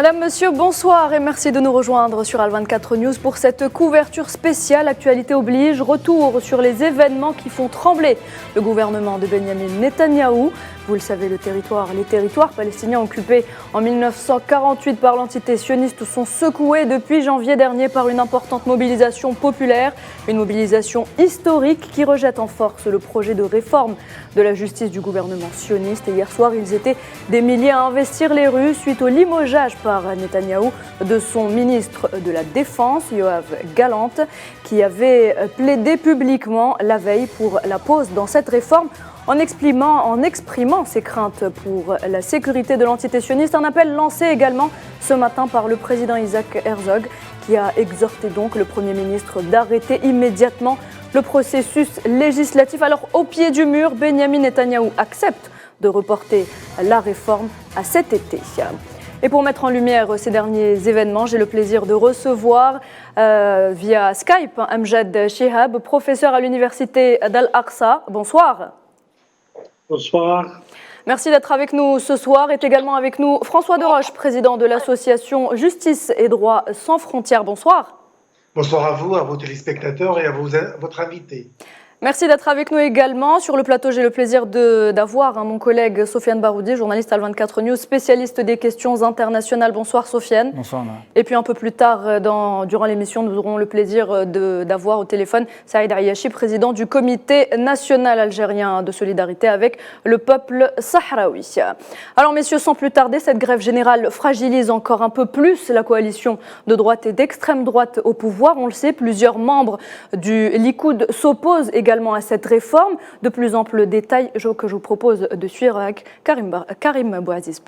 Madame, Monsieur, bonsoir et merci de nous rejoindre sur Al24 News pour cette couverture spéciale. Actualité oblige, retour sur les événements qui font trembler le gouvernement de Benyamin Netanyahou. Vous le savez, les territoires palestiniens occupés en 1948 par l'entité sioniste sont secoués depuis janvier dernier par une importante mobilisation populaire, une mobilisation historique qui rejette en force le projet de réforme de la justice du gouvernement sioniste. Et hier soir, ils étaient des milliers à investir les rues suite au limogeage par Netanyahou de son ministre de la Défense, Yoav Gallant, qui avait plaidé publiquement la veille pour la pause dans cette réforme en exprimant ses craintes pour la sécurité de l'entité sioniste. Un appel lancé également ce matin par le président Isaac Herzog, qui a exhorté donc le Premier ministre d'arrêter immédiatement le processus législatif. Alors, au pied du mur, Benyamin Netanyahou accepte de reporter la réforme à cet été. Et pour mettre en lumière ces derniers événements, j'ai le plaisir de recevoir via Skype Amjad Chihab, professeur à l'université d'Al-Aqsa. Bonsoir. Bonsoir. Merci d'être avec nous ce soir. Est également avec nous François Deroche, président de l'association Justice et Droit sans frontières. Bonsoir. Bonsoir à vous, à vos téléspectateurs et à votre invité. Merci d'être avec nous également. Sur le plateau, j'ai le plaisir d'avoir mon collègue Sofiane Baroudi, journaliste Al24 News, spécialiste des questions internationales. Bonsoir Sofiane. Bonsoir. Et puis un peu plus tard, durant l'émission, nous aurons le plaisir d'avoir au téléphone Saïd Ayachi, président du Comité national algérien de solidarité avec le peuple sahraoui. Alors messieurs, sans plus tarder, cette grève générale fragilise encore un peu plus la coalition de droite et d'extrême droite au pouvoir. On le sait, plusieurs membres du Likoud s'opposent également à cette réforme. De plus amples détails que je vous propose de suivre avec Karim Bouaziz.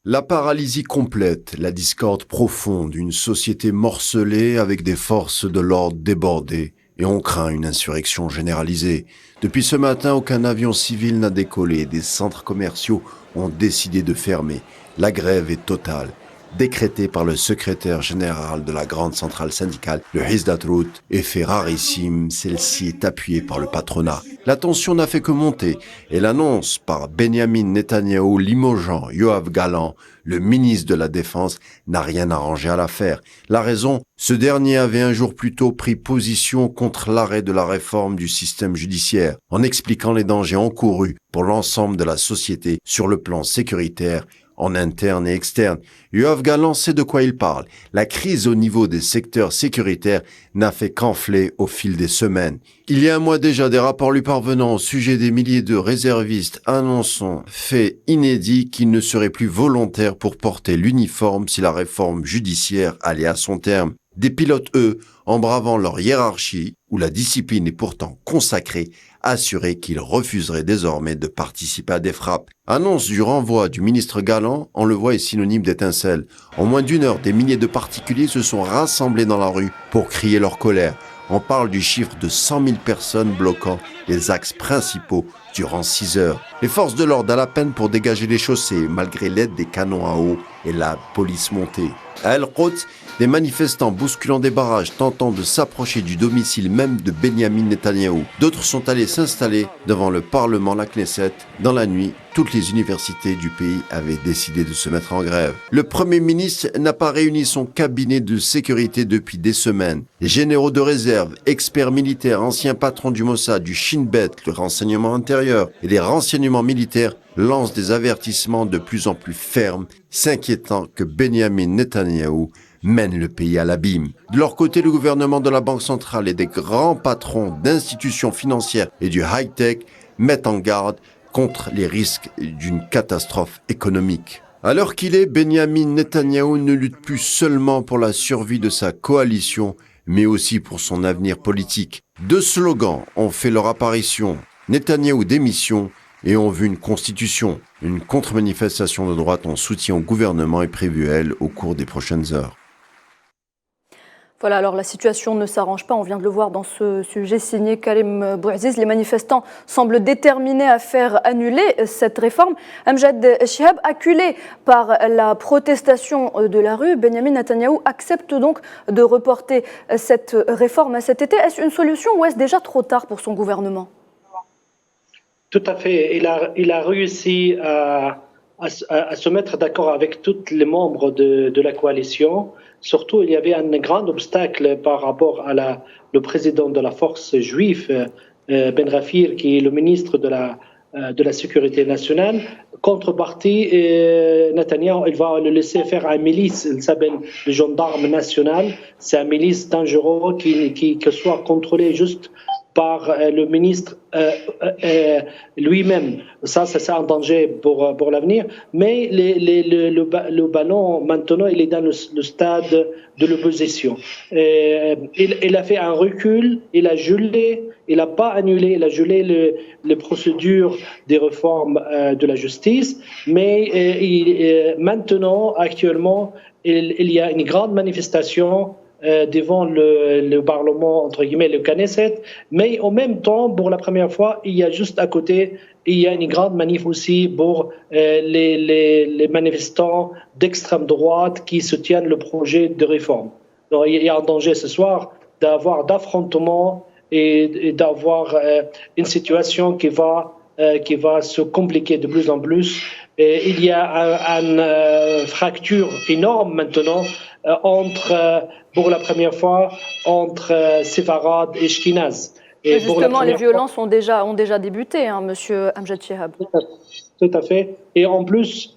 La paralysie complète, la discorde profonde, une société morcelée avec des forces de l'ordre débordées et on craint une insurrection généralisée. Depuis ce matin, aucun avion civil n'a décollé, des centres commerciaux ont décidé de fermer. La grève est totale. Décrété par le secrétaire général de la grande centrale syndicale, le Hizdatrout, effet rarissime, celle-ci est appuyée par le patronat. La tension n'a fait que monter et l'annonce par Benyamin Netanyahou limogeant Yoav Gallant, le ministre de la Défense, n'a rien arrangé à l'affaire. La raison, ce dernier avait un jour plus tôt pris position contre l'arrêt de la réforme du système judiciaire, en expliquant les dangers encourus pour l'ensemble de la société sur le plan sécuritaire, en interne et externe. Yoav Gallant sait de quoi il parle. La crise au niveau des secteurs sécuritaires n'a fait qu'enfler au fil des semaines. Il y a un mois déjà, des rapports lui parvenant au sujet des milliers de réservistes annonçant, fait inédit, qu'ils ne seraient plus volontaires pour porter l'uniforme si la réforme judiciaire allait à son terme. Des pilotes, eux, en bravant leur hiérarchie, où la discipline est pourtant consacrée, assuraient qu'ils refuseraient désormais de participer à des frappes. Annonce du renvoi du ministre Gallant, on le voit, est synonyme d'étincelle. En moins d'une heure, des milliers de particuliers se sont rassemblés dans la rue pour crier leur colère. On parle du chiffre de 100 000 personnes bloquant les axes principaux durant 6 heures. Les forces de l'ordre à la peine pour dégager les chaussées, malgré l'aide des canons à eau et la police montée. À El-Quds, des manifestants bousculant des barrages tentant de s'approcher du domicile même de Benyamin Netanyahou. D'autres sont allés s'installer devant le Parlement, la Knesset. Dans la nuit, toutes les universités du pays avaient décidé de se mettre en grève. Le Premier ministre n'a pas réuni son cabinet de sécurité depuis des semaines. Les généraux de réserve, experts militaires, anciens patrons du Mossad, du Shin Bet, le renseignement intérieur et les renseignements militaires lancent des avertissements de plus en plus fermes, s'inquiétant que Benyamin Netanyahou mène le pays à l'abîme. De leur côté, le gouvernement de la Banque centrale et des grands patrons d'institutions financières et du high-tech mettent en garde contre les risques d'une catastrophe économique. À l'heure qu'il est, Benyamin Netanyahou ne lutte plus seulement pour la survie de sa coalition, mais aussi pour son avenir politique. Deux slogans ont fait leur apparition. Netanyahou démission et ont vu une constitution. Une contre-manifestation de droite en soutien au gouvernement est prévue, elle, au cours des prochaines heures. Voilà, alors la situation ne s'arrange pas, on vient de le voir dans ce sujet signé Karim Bouaziz. Les manifestants semblent déterminés à faire annuler cette réforme. Amjad Chihab, acculé par la protestation de la rue, Benyamin Netanyahou accepte donc de reporter cette réforme à cet été. Est-ce une solution ou est-ce déjà trop tard pour son gouvernement ? Tout à fait. Il a réussi à à se mettre d'accord avec tous les membres de la coalition. Surtout, il y avait un grand obstacle par rapport à le président de la force juive, Ben Rafir, qui est le ministre de la Sécurité nationale. Contrepartie, Netanyahou, il va le laisser faire un milice, il s'appelle le gendarme national. C'est un milice dangereux qui soit contrôlé juste par le ministre lui-même. Ça, c'est un danger pour l'avenir. Mais le ballon, maintenant, il est dans le stade de l'opposition. Il a fait un recul, il a gelé, il n'a pas annulé, il a gelé les procédures des réformes de la justice. Mais maintenant, actuellement, il y a une grande manifestation devant le Parlement, entre guillemets, le Knesset, mais en même temps, pour la première fois, il y a juste à côté, il y a une grande manif aussi pour les manifestants d'extrême droite qui soutiennent le projet de réforme. Donc, il y a un danger ce soir d'avoir d'affrontements et d'avoir une situation qui va se compliquer de plus en plus. Et il y a une fracture énorme maintenant pour la première fois, entre séfarades et Ashkénazes. Et justement, les violences ont déjà débuté, hein, Monsieur Amjad Chehab. Tout à fait. Et en plus,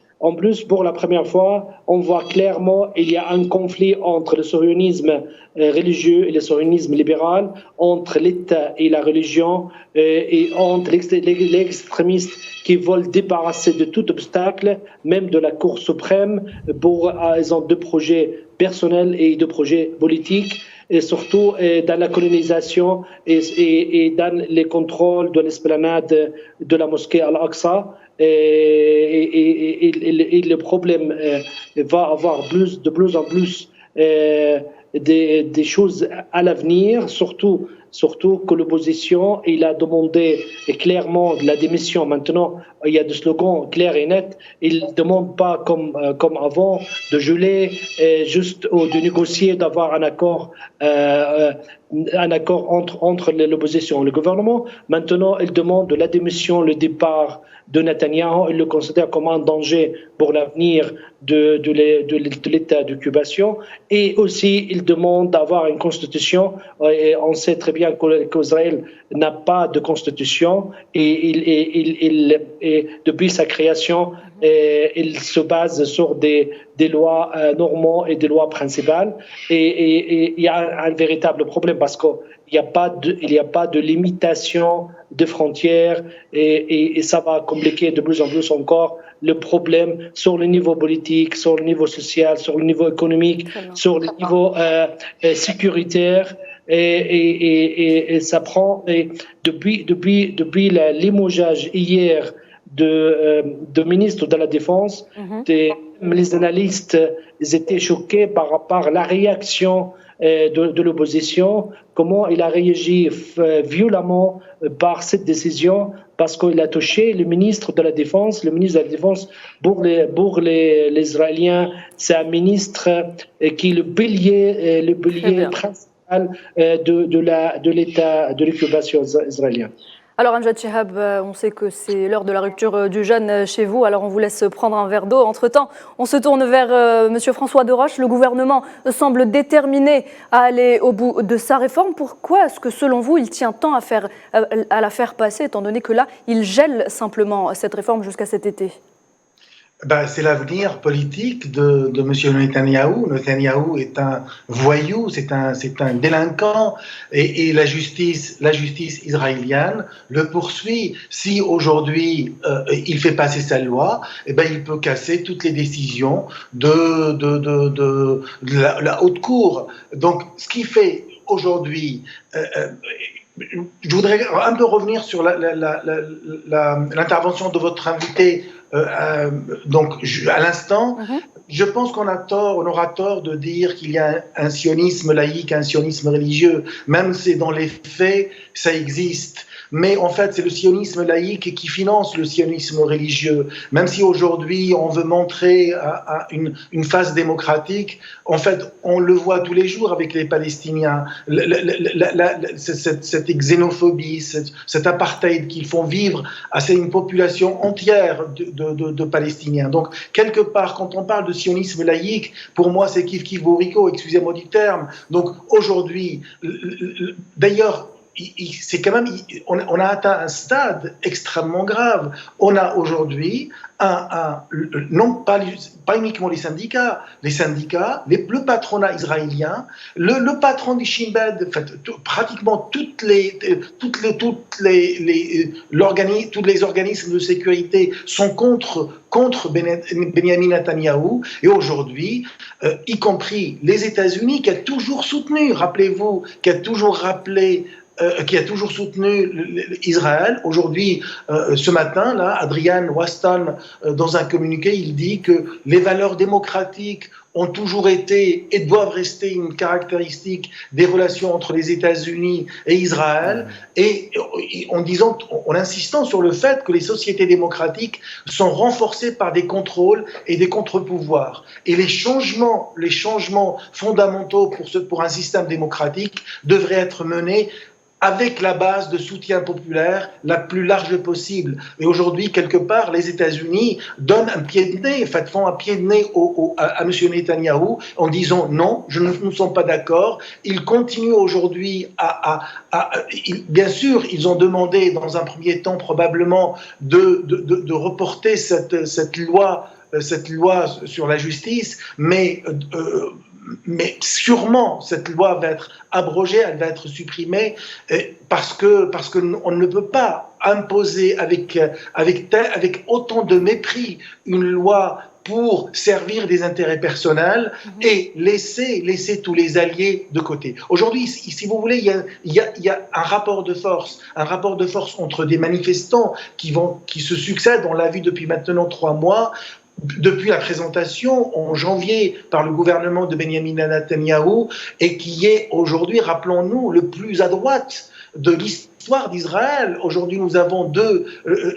pour la première fois, on voit clairement qu'il y a un conflit entre le sionisme religieux et le sionisme libéral, entre l'État et la religion, et entre les extrémistes qui veulent débarrasser de tout obstacle, même de la Cour suprême. Ils ont deux projets personnels et deux projets politiques, et surtout dans la colonisation et dans les contrôles de l'esplanade de la mosquée Al-Aqsa. Et le problème va avoir de plus en plus des choses à l'avenir, surtout que l'opposition, il a demandé clairement la démission. Maintenant, il y a des slogans clairs et nets. Il ne demande pas comme avant de geler, juste ou de négocier, d'avoir un accord entre l'opposition et le gouvernement. Maintenant, il demande la démission, le départ de Netanyahou. Il le considère comme un danger pour l'avenir de l'état d'occupation. Et aussi, il demande d'avoir une constitution. Et on sait très bien qu'Israël n'a pas de constitution. Et depuis sa création, il se base sur des lois normandes et des lois principales. Et il y a un véritable problème parce qu'il n'y a pas de limitation de frontières et ça va compliquer de plus en plus encore le problème sur le niveau politique, sur le niveau social, sur le niveau économique, sur le niveau sécuritaire. Et ça prend depuis le limogeage hier de ministre de la Défense, les analystes étaient choqués par la réaction de l'opposition, comment il a réagi violemment par cette décision, parce qu'il a touché le ministre de la Défense. Le ministre de la Défense, pour les Israéliens, c'est un ministre qui est le pilier principal de l'État de l'occupation israélienne. Alors Amjad Chehab, on sait que c'est l'heure de la rupture du jeûne chez vous, alors on vous laisse prendre un verre d'eau. Entre-temps, on se tourne vers Monsieur François Deroche. Le gouvernement semble déterminé à aller au bout de sa réforme. Pourquoi est-ce que selon vous, il tient tant à la faire passer, étant donné que là, il gèle simplement cette réforme jusqu'à cet été ? C'est l'avenir politique de M. Netanyahou. Netanyahou est un voyou, c'est un délinquant, et la justice israélienne le poursuit. Si aujourd'hui il fait passer sa loi, il peut casser toutes les décisions de la haute cour. Donc, ce qui fait aujourd'hui, je voudrais un peu revenir sur l'intervention de votre invité. Donc, à l'instant, je pense qu'on a tort, on aura tort de dire qu'il y a un sionisme laïque, un sionisme religieux, même si dans les faits, ça existe. Mais en fait, c'est le sionisme laïque qui finance le sionisme religieux. Même si aujourd'hui, on veut montrer une phase démocratique, en fait, on le voit tous les jours avec les Palestiniens. Cette xénophobie, cet apartheid qu'ils font vivre à une population entière de Palestiniens. Donc, quelque part, quand on parle de sionisme laïque, pour moi, c'est kiff bourrico, excusez-moi du terme. Donc, aujourd'hui, d'ailleurs, c'est quand même, on a atteint un stade extrêmement grave. On a aujourd'hui non pas uniquement les syndicats, le patronat israélien, le patron du Shin Bet, en fait, pratiquement tous les organismes de sécurité sont contre Benyamin Netanyahou, et aujourd'hui, y compris les États-Unis, qui a toujours soutenu, rappelez-vous, qui a toujours soutenu Israël. Aujourd'hui, ce matin, là, Adrian Waston, dans un communiqué, il dit que les valeurs démocratiques ont toujours été et doivent rester une caractéristique des relations entre les États-Unis et Israël, et en insistant sur le fait que les sociétés démocratiques sont renforcées par des contrôles et des contre-pouvoirs. Et les changements fondamentaux pour un système démocratique devraient être menés avec la base de soutien populaire la plus large possible. Et aujourd'hui, quelque part, les États-Unis donnent un pied de nez, font un pied de nez à M. Netanyahou en disant non, nous ne sommes pas d'accord. Ils continuent aujourd'hui bien sûr, ils ont demandé dans un premier temps probablement de reporter cette loi sur la justice, mais sûrement cette loi va être abrogée, elle va être supprimée, parce que on ne peut pas imposer avec autant de mépris une loi pour servir des intérêts personnels et laisser tous les alliés de côté. Aujourd'hui, si vous voulez, il y a un rapport de force entre des manifestants qui se succèdent, on l'a vu depuis maintenant 3 mois, depuis la présentation en janvier par le gouvernement de Benyamin Netanyahou, et qui est aujourd'hui, rappelons-nous, le plus à droite de l'histoire d'Israël. Aujourd'hui, nous avons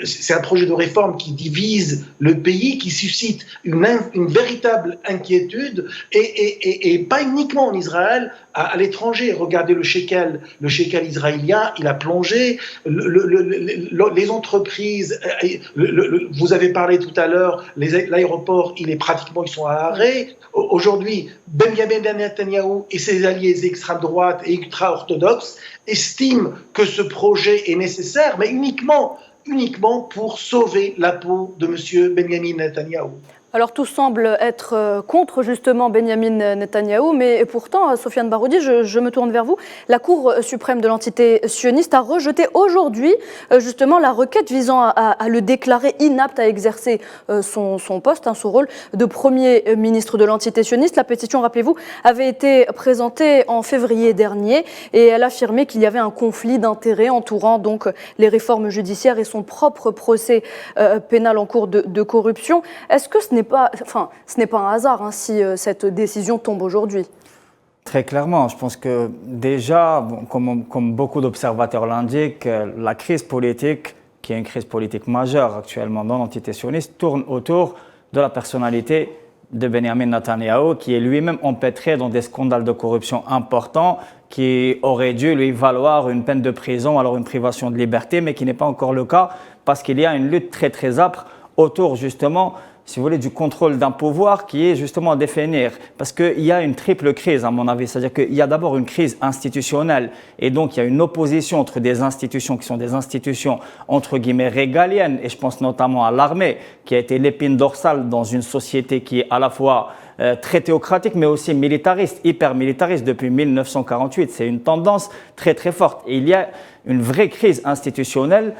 c'est un projet de réforme qui divise le pays, qui suscite une véritable inquiétude, et pas uniquement en Israël, à l'étranger. Regardez le shekel israélien, il a plongé. Les entreprises, vous avez parlé tout à l'heure, l'aéroport, ils sont à l'arrêt. Aujourd'hui, Benyamin Netanyahou et ses alliés extrême droite et ultra-orthodoxes estiment que ce projet est nécessaire, mais uniquement pour sauver la peau de M. Benyamin Netanyahou. Alors tout semble être contre justement Benyamin Netanyahou, mais pourtant, Sofiane Baroudi, je me tourne vers vous. La Cour suprême de l'entité sioniste a rejeté aujourd'hui justement la requête visant à le déclarer inapte à exercer son poste, son rôle de Premier ministre de l'entité sioniste. La pétition, rappelez-vous, avait été présentée en février dernier, et elle affirmait qu'il y avait un conflit d'intérêts entourant donc les réformes judiciaires et son propre procès pénal en cours de corruption. Est-ce que ce n'est pas un hasard si cette décision tombe aujourd'hui? Très clairement, je pense que déjà, comme beaucoup d'observateurs l'indiquent, la crise politique, qui est une crise politique majeure actuellement dans l'entité sioniste, tourne autour de la personnalité de Benyamin Netanyahou, qui est lui-même empêtré dans des scandales de corruption importants, qui aurait dû lui valoir une peine de prison, alors une privation de liberté, mais qui n'est pas encore le cas, parce qu'il y a une lutte très très âpre autour justement, si vous voulez, du contrôle d'un pouvoir qui est justement à définir. Parce qu'il y a une triple crise, à mon avis. C'est-à-dire qu'il y a d'abord une crise institutionnelle, et donc il y a une opposition entre des institutions qui sont des institutions entre guillemets régaliennes, et je pense notamment à l'armée, qui a été l'épine dorsale dans une société qui est à la fois très théocratique, mais aussi militariste, hyper militariste depuis 1948. C'est une tendance très très forte. Et il y a une vraie crise institutionnelle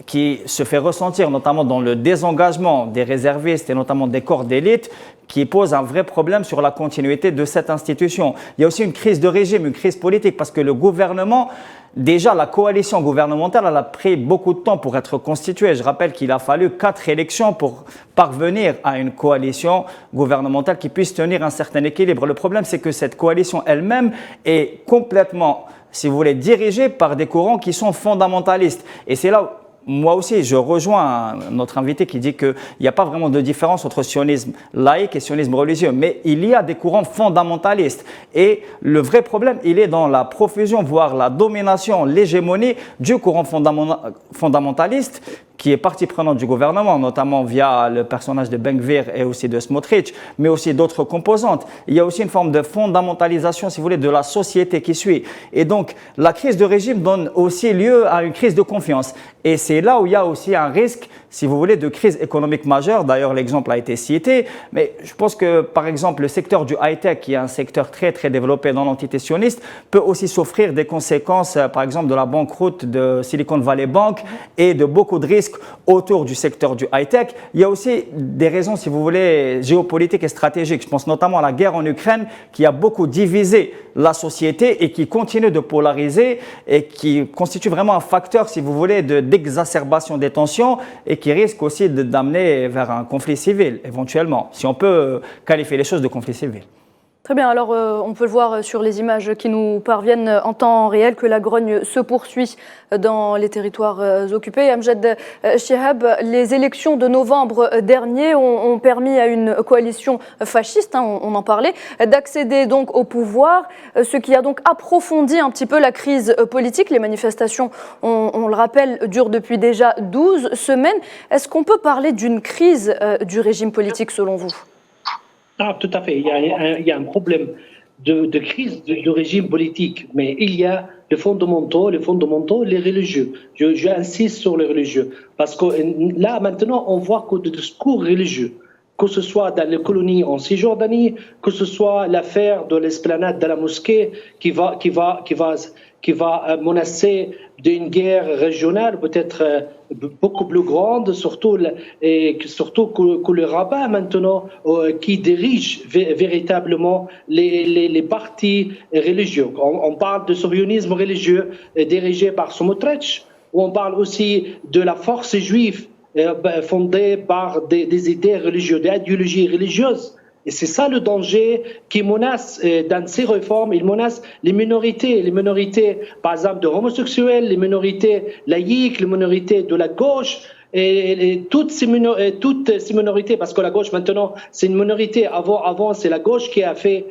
qui se fait ressentir notamment dans le désengagement des réservistes et notamment des corps d'élite, qui pose un vrai problème sur la continuité de cette institution. Il y a aussi une crise de régime, une crise politique, parce que le gouvernement, déjà la coalition gouvernementale, elle a pris beaucoup de temps pour être constituée. Je rappelle qu'il a fallu 4 élections pour parvenir à une coalition gouvernementale qui puisse tenir un certain équilibre. Le problème, c'est que cette coalition elle-même est complètement, si vous voulez, dirigée par des courants qui sont fondamentalistes. Et c'est là où moi aussi, je rejoins notre invité qui dit qu'il n'y a pas vraiment de différence entre sionisme laïque et sionisme religieux, mais il y a des courants fondamentalistes. Et le vrai problème, il est dans la profusion, voire la domination, l'hégémonie du courant fondamentaliste qui est partie prenante du gouvernement, notamment via le personnage de Ben Gvir et aussi de Smotrich, mais aussi d'autres composantes. Il y a aussi une forme de fondamentalisation, si vous voulez, de la société qui suit. Et donc, la crise de régime donne aussi lieu à une crise de confiance. Et c'est là où il y a aussi un risque, si vous voulez, de crise économique majeure. D'ailleurs, l'exemple a été cité. Mais je pense que, par exemple, le secteur du high-tech, qui est un secteur très, très développé dans l'entité sioniste, peut aussi souffrir des conséquences, par exemple, de la banqueroute de Silicon Valley Bank et de beaucoup de risques autour du secteur du high-tech. Il y a aussi des raisons, si vous voulez, géopolitiques et stratégiques. Je pense notamment à la guerre en Ukraine qui a beaucoup divisé la société et qui continue de polariser et qui constitue vraiment un facteur, si vous voulez, d'exacerbation des tensions et qui risque aussi d'amener vers un conflit civil, éventuellement, si on peut qualifier les choses de conflit civil. Très bien, alors on peut le voir sur les images qui nous parviennent en temps réel que la grogne se poursuit dans les territoires occupés. Amjad Chehab, les élections de novembre dernier ont permis à une coalition fasciste, on en parlait, d'accéder donc au pouvoir, ce qui a donc approfondi un petit peu la crise politique. Les manifestations, on le rappelle, durent depuis déjà 12 semaines. Est-ce qu'on peut parler d'une crise du régime politique selon vous ? Ah, tout à fait. Il y a un problème de crise de régime politique, mais il y a les fondamentaux, les religieux. J'insiste sur les religieux, parce que là, maintenant, on voit que des discours religieux, que ce soit dans les colonies en Cisjordanie, que ce soit l'affaire de l'esplanade de la mosquée qui va menacer d'une guerre régionale peut-être beaucoup plus grande, surtout que le rabbin maintenant qui dirige véritablement les partis religieux. On parle de sionisme religieux dirigé par Smotrich, ou on parle aussi de la force juive fondée par des idées religieuses, des idéologies religieuses. Et c'est ça le danger qui menace dans ces réformes. Il menace les minorités par exemple de homosexuels, les minorités laïques, les minorités de la gauche. Et toutes ces minorités, parce que la gauche maintenant c'est une minorité. Avant c'est la gauche qui a fait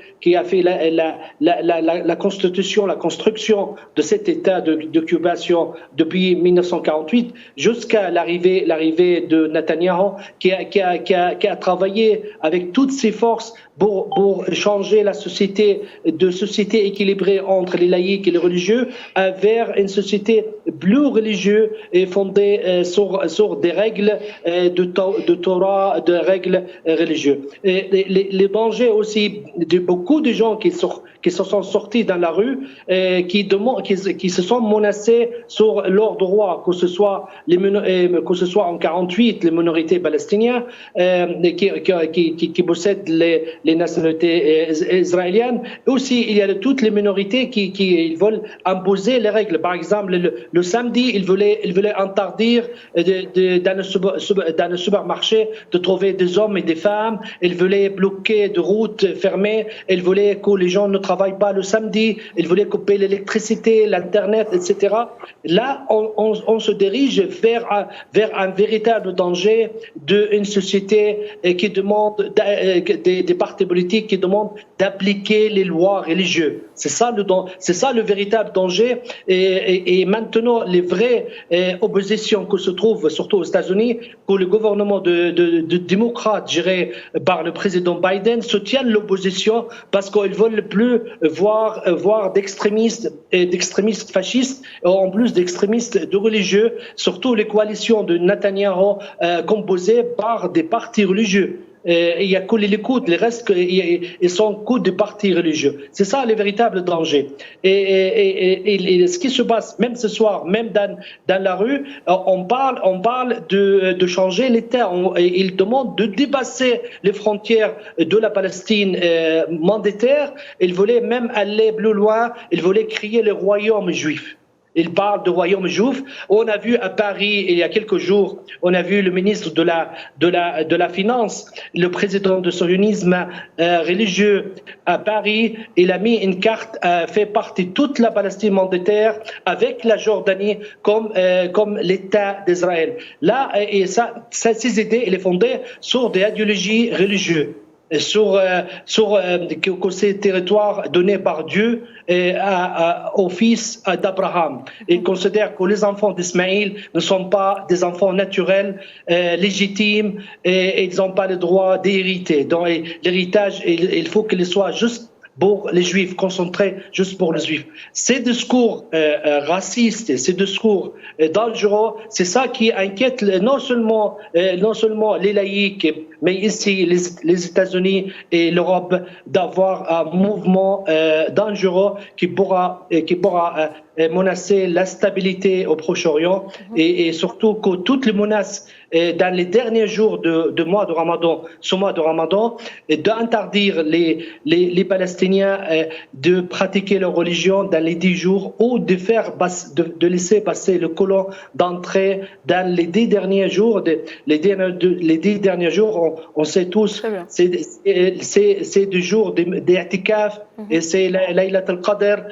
la constitution, la construction de cet état d'occupation depuis 1948 jusqu'à l'arrivée de Netanyahou qui a travaillé avec toutes ses forces pour changer la société équilibrée entre les laïcs et les religieux vers une société plus religieuse et fondée sur des règles de Torah, de règles religieuses. Et les dangers aussi de beaucoup de gens qui se sont sortis dans la rue, qui se sont menacés sur leurs droits, que ce soit en 48 les minorités palestiniennes qui possèdent les nationalités israéliennes. Aussi, il y a toutes les minorités qui veulent imposer les règles. Par exemple, le samedi, ils voulaient interdire dans le supermarché de trouver des hommes et des femmes. Ils voulaient bloquer des routes fermées. Ils voulaient que les gens ne travaillent pas le samedi. Ils voulaient couper l'électricité, l'internet, etc. Là, on se dirige vers un véritable danger d'une société qui demande des partis politiques qui demandent d'appliquer les lois religieuses. C'est ça le véritable danger. Et maintenant, les vraies oppositions que se trouvent surtout aux États-Unis, que le gouvernement de démocrates géré par le président Biden soutiennent l'opposition parce qu'ils ne veulent plus voir d'extrémistes fascistes, en plus d'extrémistes de religieux, surtout les coalitions de Netanyahou composées par des partis religieux. il y a que les Likoud, les restes, ils sont que des partis religieux. C'est ça le véritable danger. Et ce qui se passe, même ce soir, même dans la rue, on parle de changer l'État. Ils demandent de dépasser les frontières de la Palestine mandataire. Ils voulaient même aller plus loin. Ils voulaient créer le royaume juif. Il parle de royaume juif. On a vu à Paris, il y a quelques jours, on a vu le ministre de la Finance, le président du sionisme religieux à Paris. Il a mis une carte, fait partie toute la Palestine mandataire avec la Jordanie comme l'État d'Israël. Là, et ces idées, elle est fondée sur des idéologies religieuses. Sur ces territoires donnés par Dieu au fils d'Abraham. Il considère que les enfants d'Ismaïl ne sont pas des enfants naturels, légitimes, et ils n'ont pas le droit d'hériter. Donc l'héritage, il faut qu'il soit juste pour les Juifs, concentrés juste pour les Juifs. Ces discours racistes, ces discours dangereux, c'est ça qui inquiète non seulement les laïcs, mais ici les États-Unis et l'Europe, d'avoir un mouvement dangereux qui pourra menacer la stabilité au Proche-Orient et surtout que toutes les menaces dans les derniers jours de mois de Ramadan, ce mois de Ramadan, d'interdire les Palestiniens de pratiquer leur religion dans les 10 jours ou de laisser passer le colon d'entrée dans les 10 derniers jours. Les 10 derniers jours, on sait tous, c'est des jours d'I'tikaf et c'est Laylat al-Qadr.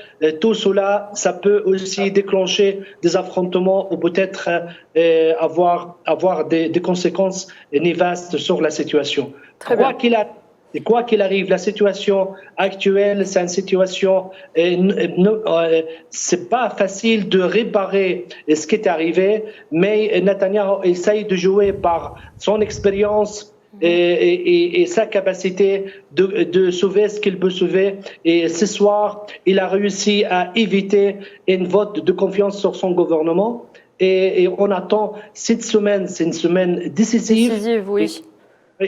Tout cela, ça peut aussi déclencher des affrontements ou peut-être avoir des conséquences néfastes sur la situation. Quoi qu'il arrive, la situation actuelle, c'est une situation, c'est pas facile de réparer ce qui est arrivé, mais Netanyahou essaye de jouer par son expérience et sa capacité de sauver ce qu'il peut sauver. Et ce soir, il a réussi à éviter une vote de confiance sur son gouvernement. Et on attend cette semaine, c'est une semaine décisive. Oui.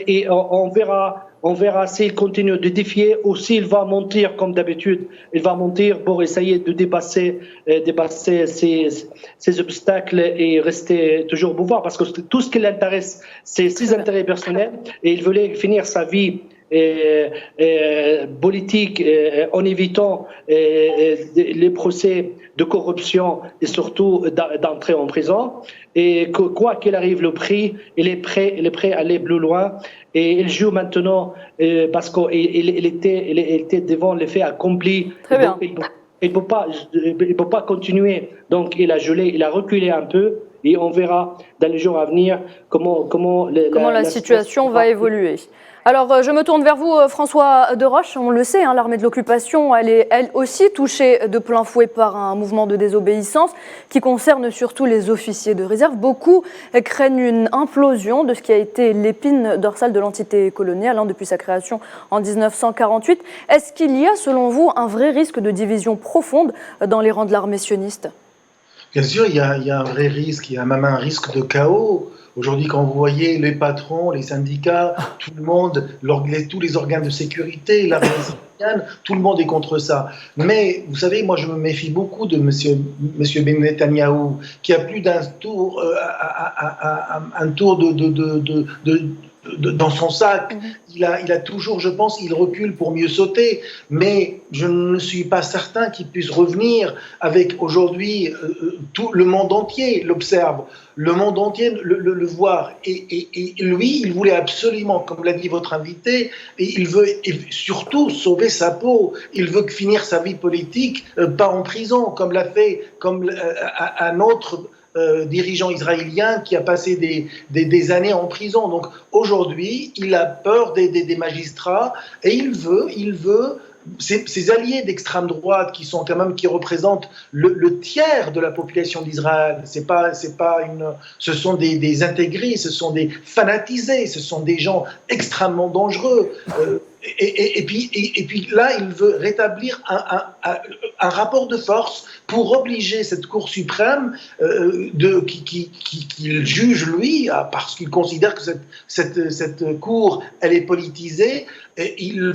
Et on verra s'il continue de défier ou s'il va mentir comme d'habitude. Il va mentir pour essayer de dépasser ces obstacles et rester toujours au pouvoir. Parce que tout ce qui l'intéresse, c'est ses intérêts personnels. Et il voulait finir sa vie politique en évitant les procès de corruption et surtout d'entrer en prison. Et quoi qu'il arrive, le prix, il est prêt à aller plus loin. Et il joue maintenant parce qu'il était devant les faits accomplis. Très bien. Il ne peut pas continuer. Donc il a gelé, il a reculé un peu. Et on verra dans les jours à venir comment la situation va évoluer. Alors, je me tourne vers vous, François Deroche. On le sait, l'armée de l'occupation, elle est elle aussi touchée de plein fouet par un mouvement de désobéissance qui concerne surtout les officiers de réserve. Beaucoup craignent une implosion de ce qui a été l'épine dorsale de l'entité coloniale depuis sa création en 1948. Est-ce qu'il y a, selon vous, un vrai risque de division profonde dans les rangs de l'armée sioniste ? Bien sûr, il y a un vrai risque, il y a même un risque de chaos. Aujourd'hui, quand vous voyez les patrons, les syndicats, tout le monde, tous les organes de sécurité, l'armée israélienne, tout le monde est contre ça. Mais vous savez, moi je me méfie beaucoup de monsieur Netanyahou, qui a plus d'un tour, un tour dans son sac. Il a toujours, je pense, il recule pour mieux sauter, mais je ne suis pas certain qu'il puisse revenir avec aujourd'hui tout le monde entier l'observe, le monde entier le voir. Et lui, il voulait absolument, comme l'a dit votre invité, et il veut surtout sauver sa peau. Il veut finir sa vie politique, pas en prison, comme l'a fait un autre dirigeant israélien qui a passé des années en prison. Donc aujourd'hui, il a peur des magistrats et il veut ces alliés d'extrême droite qui représentent le tiers de la population d'Israël, ce sont des intégristes, ce sont des fanatisés, ce sont des gens extrêmement dangereux. Et puis là, il veut rétablir un rapport de force pour obliger cette Cour suprême qu'il juge lui, parce qu'il considère que cette Cour, elle est politisée. Et il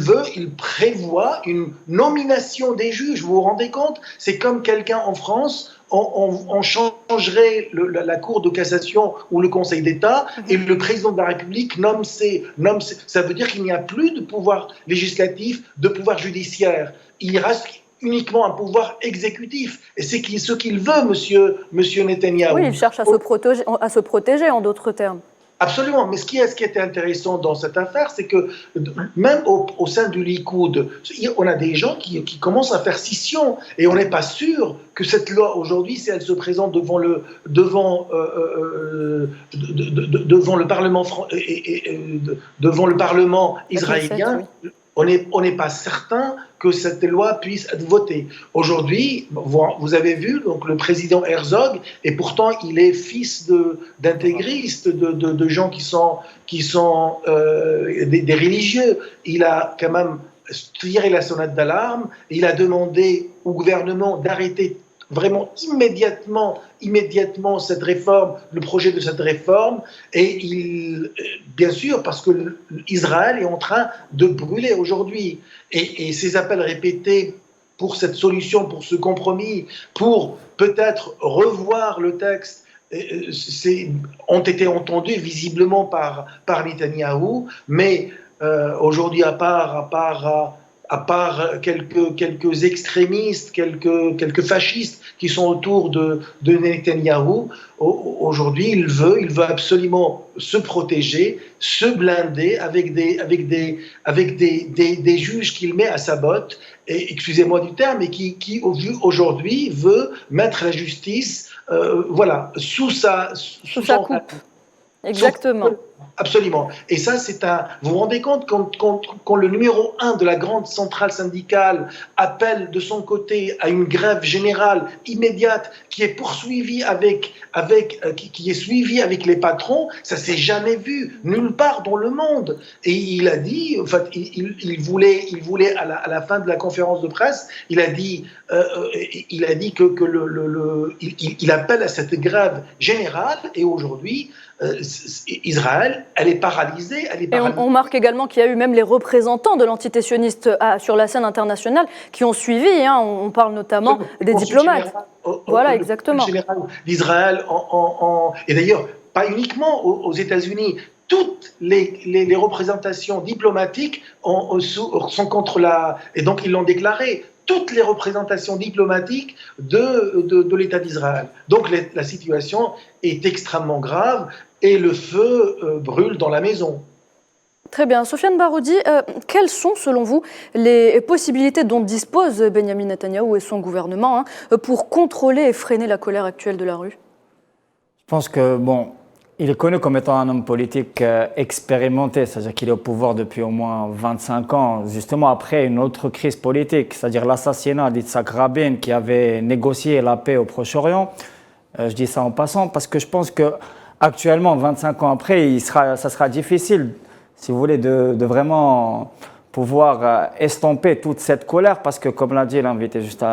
prévoit une nomination des juges. Vous vous rendez compte? C'est comme quelqu'un en France. On changerait la Cour de cassation ou le Conseil d'État et le président de la République nomme ça veut dire qu'il n'y a plus de pouvoir législatif, de pouvoir judiciaire. Il reste uniquement un pouvoir exécutif. Et c'est ce qu'il veut, monsieur Netanyahou. Oui, il cherche à se protéger, en d'autres termes. Absolument, mais ce qui était intéressant dans cette affaire, c'est que même au sein du Likoud, on a des gens qui commencent à faire scission et on n'est pas sûr que cette loi aujourd'hui, si elle se présente devant le Parlement israélien, on n'est pas certain que cette loi puisse être votée. Aujourd'hui, vous avez vu, donc le président Herzog, et pourtant il est fils d'intégristes, de gens qui sont des religieux. Il a quand même tiré la sonnette d'alarme, il a demandé au gouvernement d'arrêter vraiment immédiatement cette réforme, le projet de cette réforme, et bien sûr, parce que Israël est en train de brûler aujourd'hui, et ces appels répétés pour cette solution, pour ce compromis, pour peut-être revoir le texte, ont été entendus visiblement par Netanyahou, mais aujourd'hui, à part quelques extrémistes, quelques fascistes qui sont autour de Netanyahou, aujourd'hui, il veut absolument se protéger, se blinder avec des juges qu'il met à sa botte, et, excusez-moi du terme, mais qui aujourd'hui veut mettre la justice sous sa coupe. Exactement. Absolument. Et ça, vous vous rendez compte quand le numéro 1 de la grande centrale syndicale appelle de son côté à une grève générale immédiate qui est poursuivie qui est suivie avec les patrons, ça s'est jamais vu nulle part dans le monde. Et il a dit, en fait, il voulait à la fin de la conférence de presse, il a dit il appelle à cette grève générale, et aujourd'hui, Israël, elle est paralysée. Et on marque également qu'il y a eu même les représentants de l'entité sioniste sur la scène internationale qui ont suivi. On parle notamment des diplomates. Voilà, exactement. Général d'Israël, et d'ailleurs, pas uniquement aux États-Unis. Toutes les représentations diplomatiques sont contre et donc ils l'ont déclaré. Toutes les représentations diplomatiques de l'État d'Israël. Donc la situation est extrêmement grave et le feu brûle dans la maison. Très bien. Sofiane Baroudi, quelles sont selon vous les possibilités dont dispose Benyamin Netanyahou et son gouvernement pour contrôler et freiner la colère actuelle de la rue? Je pense que, il est connu comme étant un homme politique expérimenté, c'est-à-dire qu'il est au pouvoir depuis au moins 25 ans, justement après une autre crise politique, c'est-à-dire l'assassinat d'Yitzhak Rabin qui avait négocié la paix au Proche-Orient. Je dis ça en passant parce que je pense qu'actuellement, 25 ans après, ça sera difficile, si vous voulez, de vraiment pouvoir estomper toute cette colère parce que, comme l'a dit l'invité juste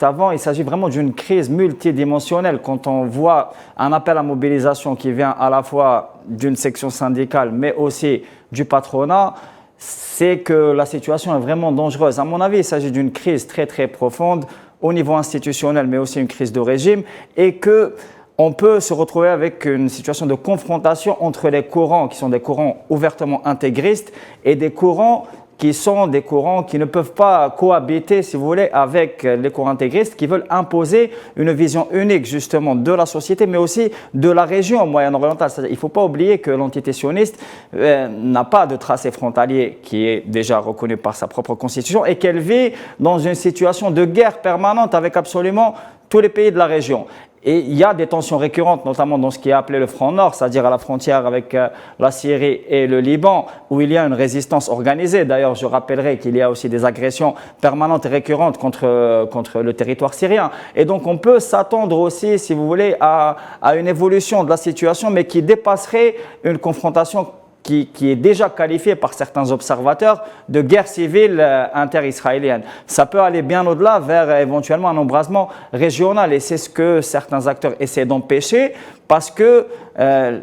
avant, il s'agit vraiment d'une crise multidimensionnelle. Quand on voit un appel à mobilisation qui vient à la fois d'une section syndicale, mais aussi du patronat, c'est que la situation est vraiment dangereuse. À mon avis, il s'agit d'une crise très, très profonde au niveau institutionnel, mais aussi une crise de régime, et qu'on peut se retrouver avec une situation de confrontation entre les courants qui sont des courants ouvertement intégristes et des courants qui sont des courants qui ne peuvent pas cohabiter, si vous voulez, avec les courants intégristes qui veulent imposer une vision unique, justement, de la société, mais aussi de la région moyen-orientale. Il ne faut pas oublier que l'entité sioniste n'a pas de tracé frontalier qui est déjà reconnu par sa propre constitution et qu'elle vit dans une situation de guerre permanente avec absolument tous les pays de la région. Et il y a des tensions récurrentes, notamment dans ce qui est appelé le front nord, c'est-à-dire à la frontière avec la Syrie et le Liban, où il y a une résistance organisée. D'ailleurs, je rappellerai qu'il y a aussi des agressions permanentes et récurrentes contre le territoire syrien. Et donc, on peut s'attendre aussi, si vous voulez, à une évolution de la situation, mais qui dépasserait une confrontation qui est déjà qualifiée par certains observateurs de guerre civile inter-israélienne. Ça peut aller bien au-delà vers éventuellement un embrasement régional et c'est ce que certains acteurs essaient d'empêcher parce que